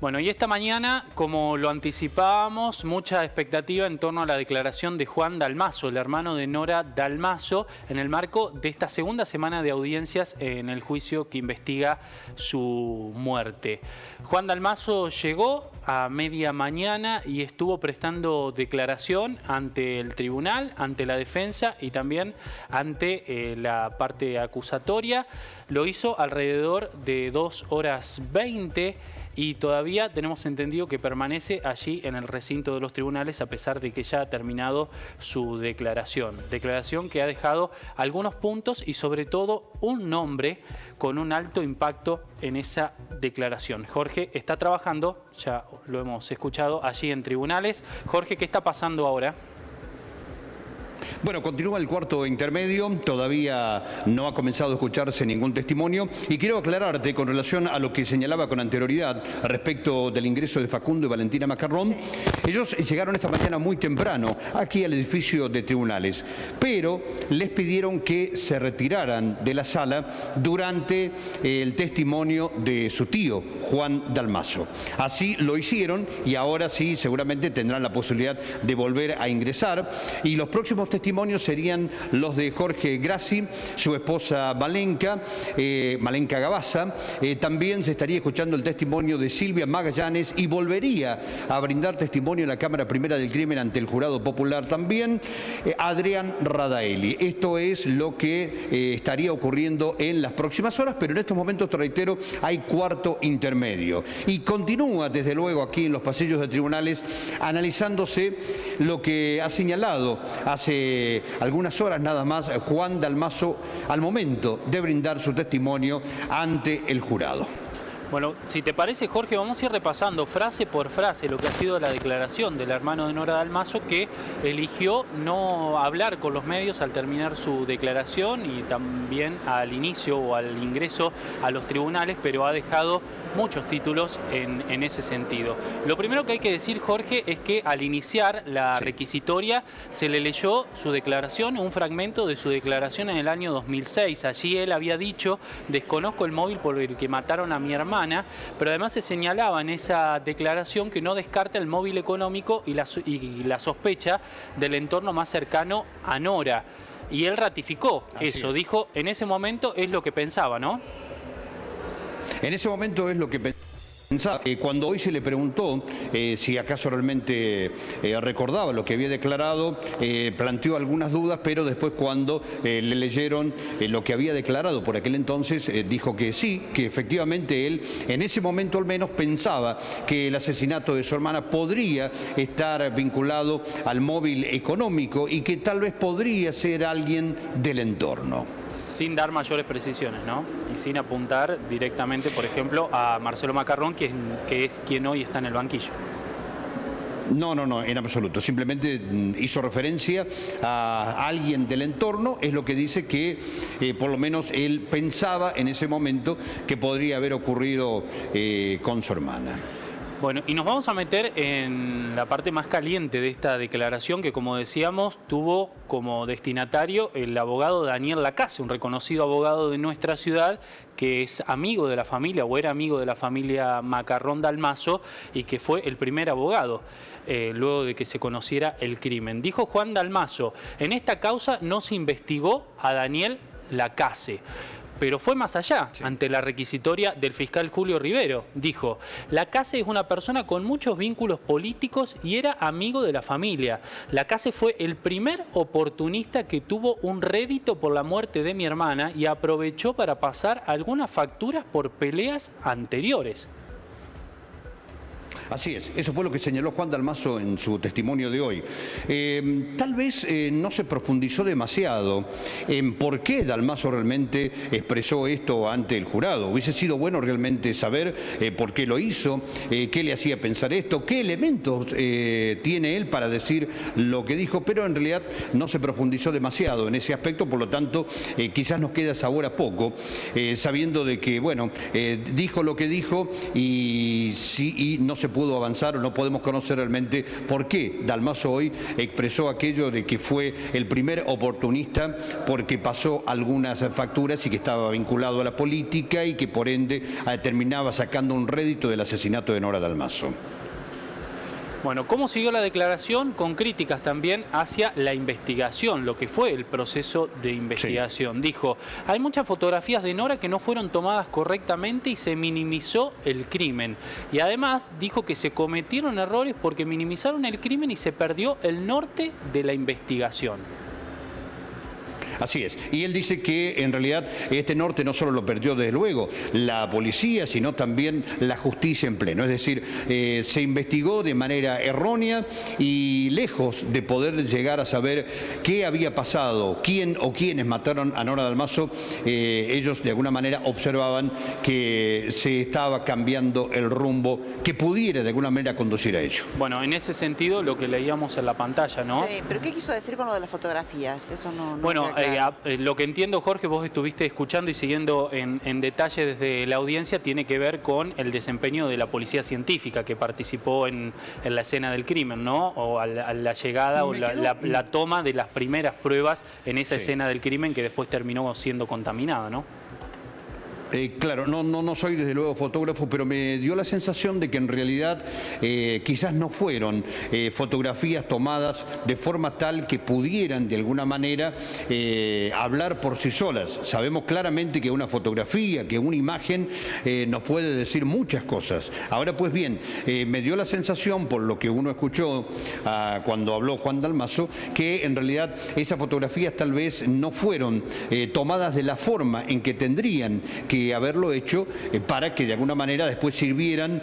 Bueno, y esta mañana, como lo anticipábamos, mucha expectativa en torno a la declaración de Juan Dalmaso, el hermano de Nora Dalmaso, en el marco de esta segunda semana de audiencias en el juicio que investiga su muerte. Juan Dalmaso llegó a media mañana y estuvo prestando declaración ante el tribunal, ante la defensa y también ante la parte acusatoria. Lo hizo alrededor de 2 horas 20 y todavía tenemos entendido que permanece allí en el recinto de los tribunales a pesar de que ya ha terminado su declaración. Declaración que ha dejado algunos puntos y sobre todo un nombre con un alto impacto en esa declaración. Jorge está trabajando, ya lo hemos escuchado, allí en tribunales. Jorge, ¿qué está pasando ahora? Bueno, continúa el cuarto intermedio, todavía no ha comenzado a escucharse ningún testimonio y quiero aclararte con relación a lo que señalaba con anterioridad respecto del ingreso de Facundo y Valentina Macarrón. Ellos llegaron esta mañana muy temprano aquí al edificio de tribunales, pero les pidieron que se retiraran de la sala durante el testimonio de su tío, Juan Dalmaso. Así lo hicieron y ahora sí seguramente tendrán la posibilidad de volver a ingresar y los próximos testimonios serían los de Jorge Grassi, su esposa Malenka Gavassa. También se estaría escuchando el testimonio de Silvia Magallanes y volvería a brindar testimonio en la Cámara Primera del Crimen ante el Jurado Popular también Adrián Radaeli. Esto es lo que estaría ocurriendo en las próximas horas, pero en estos momentos, te reitero, hay cuarto intermedio. Y continúa desde luego aquí en los pasillos de tribunales analizándose lo que ha señalado hace algunas horas nada más Juan Dalmaso al momento de brindar su testimonio ante el jurado. Bueno, si te parece, Jorge, vamos a ir repasando frase por frase lo que ha sido la declaración del hermano de Nora Dalmaso, que eligió no hablar con los medios al terminar su declaración y también al inicio o al ingreso a los tribunales, pero ha dejado muchos títulos en ese sentido. Lo primero que hay que decir, Jorge, es que al iniciar la requisitoria se le leyó su declaración, un fragmento de su declaración en el año 2006. Allí él había dicho: desconozco el móvil por el que mataron a mi hermana, pero además se señalaba en esa declaración que no descarta el móvil económico y la sospecha del entorno más cercano a Nora. Y él ratificó eso, dijo, en ese momento es lo que pensaba, ¿no? En ese momento es lo que pensaba. Cuando hoy se le preguntó si acaso realmente recordaba lo que había declarado, planteó algunas dudas, pero después cuando le leyeron lo que había declarado por aquel entonces, dijo que sí, que efectivamente él en ese momento al menos pensaba que el asesinato de su hermana podría estar vinculado al móvil económico y que tal vez podría ser alguien del entorno. Sin dar mayores precisiones, ¿no? Y sin apuntar directamente, por ejemplo, a Marcelo Macarrón, que es quien hoy está en el banquillo. No, en absoluto. Simplemente hizo referencia a alguien del entorno, es lo que dice que por lo menos él pensaba en ese momento que podría haber ocurrido con su hermana. Bueno, y nos vamos a meter en la parte más caliente de esta declaración que, como decíamos, tuvo como destinatario el abogado Daniel Lacasse, un reconocido abogado de nuestra ciudad que es amigo de la familia o era amigo de la familia Macarrón Dalmaso y que fue el primer abogado luego de que se conociera el crimen. Dijo Juan Dalmaso: en esta causa no se investigó a Daniel Lacasse. Pero fue más allá, ante la requisitoria del fiscal Julio Rivero. Dijo: Lacasse es una persona con muchos vínculos políticos y era amigo de la familia. Lacasse fue el primer oportunista que tuvo un rédito por la muerte de mi hermana y aprovechó para pasar algunas facturas por peleas anteriores. Así es, eso fue lo que señaló Juan Dalmaso en su testimonio de hoy. Tal vez no se profundizó demasiado en por qué Dalmaso realmente expresó esto ante el jurado. Hubiese sido bueno realmente saber por qué lo hizo, qué le hacía pensar esto, qué elementos tiene él para decir lo que dijo, pero en realidad no se profundizó demasiado en ese aspecto, por lo tanto quizás nos queda sabor a poco, sabiendo de que, bueno, dijo lo que dijo y no se puede pudo avanzar o no podemos conocer realmente por qué Dalmaso hoy expresó aquello de que fue el primer oportunista porque pasó algunas facturas y que estaba vinculado a la política y que por ende terminaba sacando un rédito del asesinato de Nora Dalmaso. Bueno, ¿cómo siguió la declaración? Con críticas también hacia la investigación, lo que fue el proceso de investigación. Sí. Dijo, hay muchas fotografías de Nora que no fueron tomadas correctamente y se minimizó el crimen. Y además dijo que se cometieron errores porque minimizaron el crimen y se perdió el norte de la investigación. Así es. Y él dice que en realidad este norte no solo lo perdió desde luego la policía, sino también la justicia en pleno. Es decir, se investigó de manera errónea y lejos de poder llegar a saber qué había pasado, quién o quiénes mataron a Nora Dalmaso, ellos de alguna manera observaban que se estaba cambiando el rumbo que pudiera de alguna manera conducir a ello. Bueno, en ese sentido lo que leíamos en la pantalla, ¿no? Sí, pero ¿qué quiso decir con lo de las fotografías? Eso no bueno, lo que entiendo, Jorge, vos estuviste escuchando y siguiendo en detalle desde la audiencia, tiene que ver con el desempeño de la policía científica que participó en la escena del crimen, ¿no? O a la llegada o la toma de las primeras pruebas en esa escena del crimen que después terminó siendo contaminada, ¿no? Claro, no soy desde luego fotógrafo, pero me dio la sensación de que en realidad quizás no fueron fotografías tomadas de forma tal que pudieran de alguna manera hablar por sí solas. Sabemos claramente que una fotografía, que una imagen nos puede decir muchas cosas. Ahora pues bien, me dio la sensación, por lo que uno escuchó cuando habló Juan Dalmaso, que en realidad esas fotografías tal vez no fueron tomadas de la forma en que tendrían que haberlo hecho para que de alguna manera después sirvieran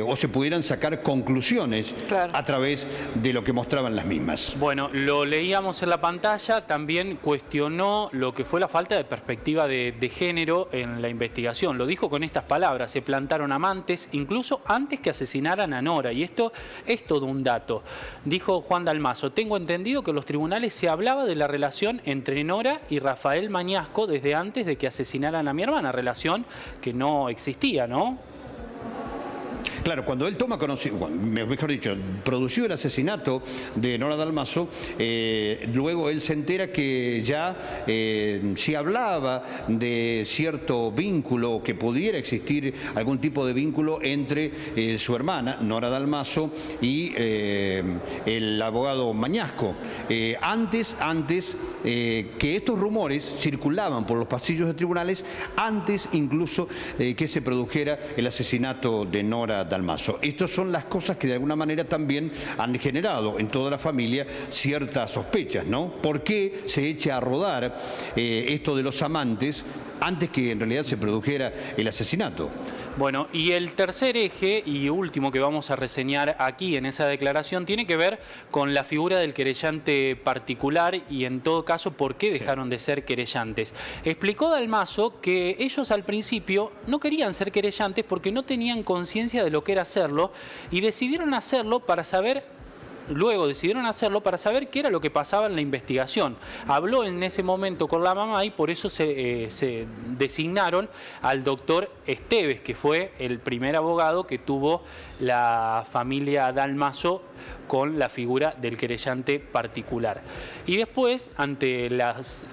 o se pudieran sacar conclusiones a través de lo que mostraban las mismas. Bueno, lo leíamos en la pantalla, también cuestionó lo que fue la falta de perspectiva de género en la investigación. Lo dijo con estas palabras, se plantaron amantes incluso antes que asesinaran a Nora, y esto es todo un dato. Dijo Juan Dalmaso, tengo entendido que en los tribunales se hablaba de la relación entre Nora y Rafael Mañasco desde antes de que asesinaran a mi hermana, relación que no existía, ¿no? Claro, cuando él toma conocimiento, mejor dicho, produció el asesinato de Nora Dalmaso, luego él se entera que ya se hablaba de cierto vínculo, que pudiera existir algún tipo de vínculo entre su hermana, Nora Dalmaso, y el abogado Mañasco. Antes que estos rumores circulaban por los pasillos de tribunales, antes incluso que se produjera el asesinato de Nora Dalmaso. Estas son las cosas que de alguna manera también han generado en toda la familia ciertas sospechas, ¿no? ¿Por qué se echa a rodar esto de los amantes antes que en realidad se produjera el asesinato? Bueno, y el tercer eje y último que vamos a reseñar aquí en esa declaración tiene que ver con la figura del querellante particular y en todo caso por qué dejaron de ser querellantes. Explicó Dalmaso que ellos al principio no querían ser querellantes porque no tenían conciencia de lo que era hacerlo y decidieron hacerlo para saber... Luego decidieron hacerlo para saber qué era lo que pasaba en la investigación. Habló en ese momento con la mamá y por eso se designaron al doctor Esteves, que fue el primer abogado que tuvo la familia Dalmaso con la figura del querellante particular. Y después, ante las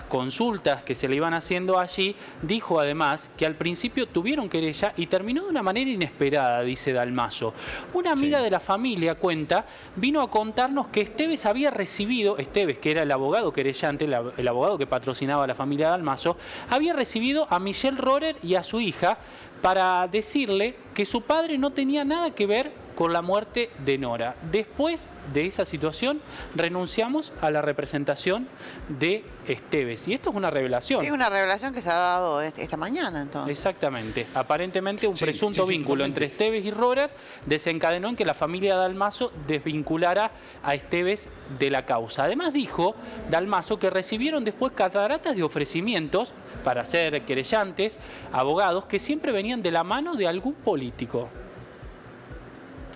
consultas que se le iban haciendo allí, dijo además que al principio tuvieron querella y terminó de una manera inesperada, dice Dalmaso. Una amiga de la familia, cuenta, vino a contarnos que Esteves había recibido, Esteves, que era el abogado querellante, el abogado que patrocinaba a la familia Dalmaso, había recibido a Michelle Rohrer y a su hija para decirle que su padre no tenía nada que ver con la muerte de Nora. Después de esa situación, renunciamos a la representación de Esteves. Y esto es una revelación. Sí, una revelación que se ha dado esta mañana, entonces. Exactamente. Aparentemente un presunto vínculo entre Esteves y Rohrer desencadenó en que la familia Dalmaso desvinculara a Esteves de la causa. Además dijo Dalmaso que recibieron después cataratas de ofrecimientos para ser querellantes, abogados, que siempre venían de la mano de algún político.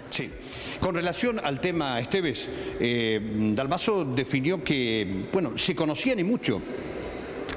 Sí. Con relación al tema Esteves, Dalmaso definió que, bueno, se conocían y mucho.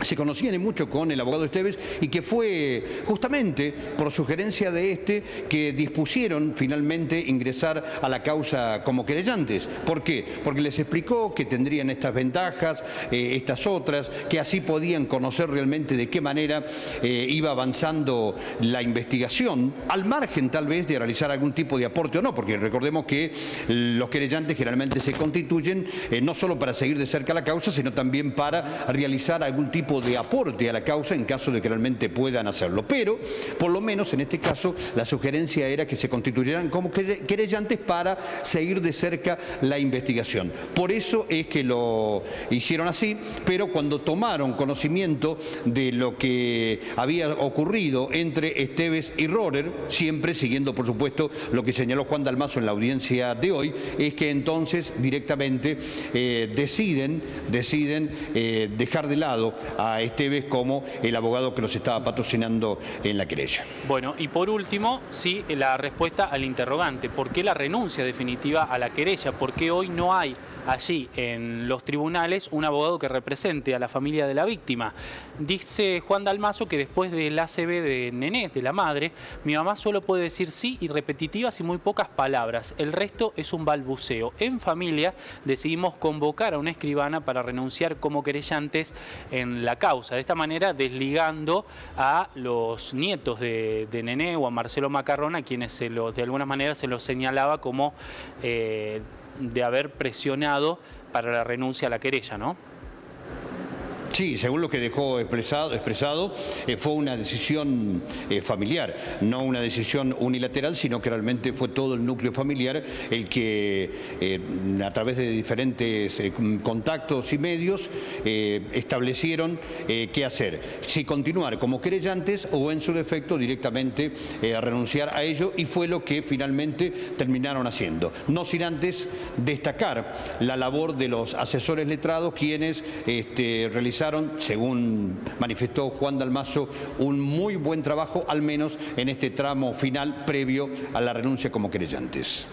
se conocían y mucho con el abogado Esteves y que fue justamente por sugerencia de este que dispusieron finalmente ingresar a la causa como querellantes. ¿Por qué? Porque les explicó que tendrían estas ventajas, estas otras, que así podían conocer realmente de qué manera iba avanzando la investigación, al margen tal vez de realizar algún tipo de aporte o no, porque recordemos que los querellantes generalmente se constituyen no solo para seguir de cerca la causa, sino también para realizar algún tipo de aporte a la causa en caso de que realmente puedan hacerlo. Pero, por lo menos en este caso, la sugerencia era que se constituyeran como querellantes para seguir de cerca la investigación. Por eso es que lo hicieron así, pero cuando tomaron conocimiento de lo que había ocurrido entre Esteves y Rohrer, siempre siguiendo, por supuesto, lo que señaló Juan Dalmaso en la audiencia de hoy, es que entonces directamente deciden dejar de lado a Esteves como el abogado que los estaba patrocinando en la querella. Bueno, y por último, sí, la respuesta al interrogante. ¿Por qué la renuncia definitiva a la querella? ¿Por qué hoy no hay allí en los tribunales un abogado que represente a la familia de la víctima? Dice Juan Dalmaso que después del ACV de Nené, de la madre, mi mamá solo puede decir sí y repetitivas y muy pocas palabras. El resto es un balbuceo. En familia decidimos convocar a una escribana para renunciar como querellantes en la causa. De esta manera desligando a los nietos de Nené o a Marcelo Macarrón, a quienes de alguna manera se los señalaba como de haber presionado para la renuncia a la querella, ¿no? Sí, según lo que dejó expresado fue una decisión familiar, no una decisión unilateral, sino que realmente fue todo el núcleo familiar el que a través de diferentes contactos y medios establecieron qué hacer, si continuar como querellantes o en su defecto directamente renunciar a ello, y fue lo que finalmente terminaron haciendo. No sin antes destacar la labor de los asesores letrados, quienes realizaron, según manifestó Juan Dalmaso, un muy buen trabajo, al menos en este tramo final previo a la renuncia como querellantes.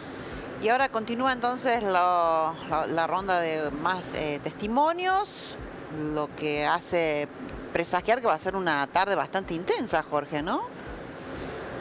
Y ahora continúa entonces la ronda de más testimonios, lo que hace presagiar que va a ser una tarde bastante intensa, Jorge, ¿no?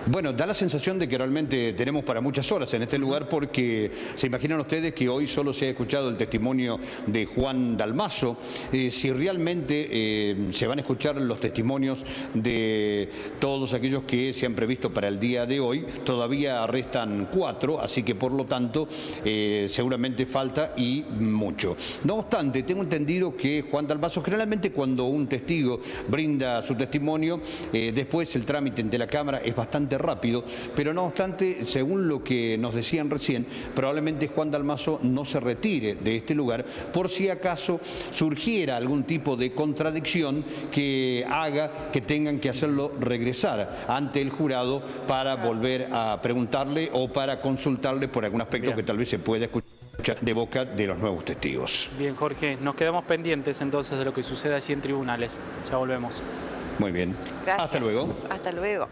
Bueno, da la sensación de que realmente tenemos para muchas horas en este lugar, porque se imaginan ustedes que hoy solo se ha escuchado el testimonio de Juan Dalmaso. Si realmente se van a escuchar los testimonios de todos aquellos que se han previsto para el día de hoy, todavía restan 4, así que por lo tanto seguramente falta y mucho. No obstante, tengo entendido que Juan Dalmaso, generalmente cuando un testigo brinda su testimonio, después el trámite ante la Cámara es bastante rápido, pero no obstante, según lo que nos decían recién, probablemente Juan Dalmaso no se retire de este lugar por si acaso surgiera algún tipo de contradicción que haga que tengan que hacerlo regresar ante el jurado para volver a preguntarle o para consultarle por algún aspecto Bien. Que tal vez se pueda escuchar de boca de los nuevos testigos. Bien, Jorge, nos quedamos pendientes entonces de lo que suceda allí en tribunales. Ya volvemos. Muy bien. Gracias. Hasta luego. Hasta luego.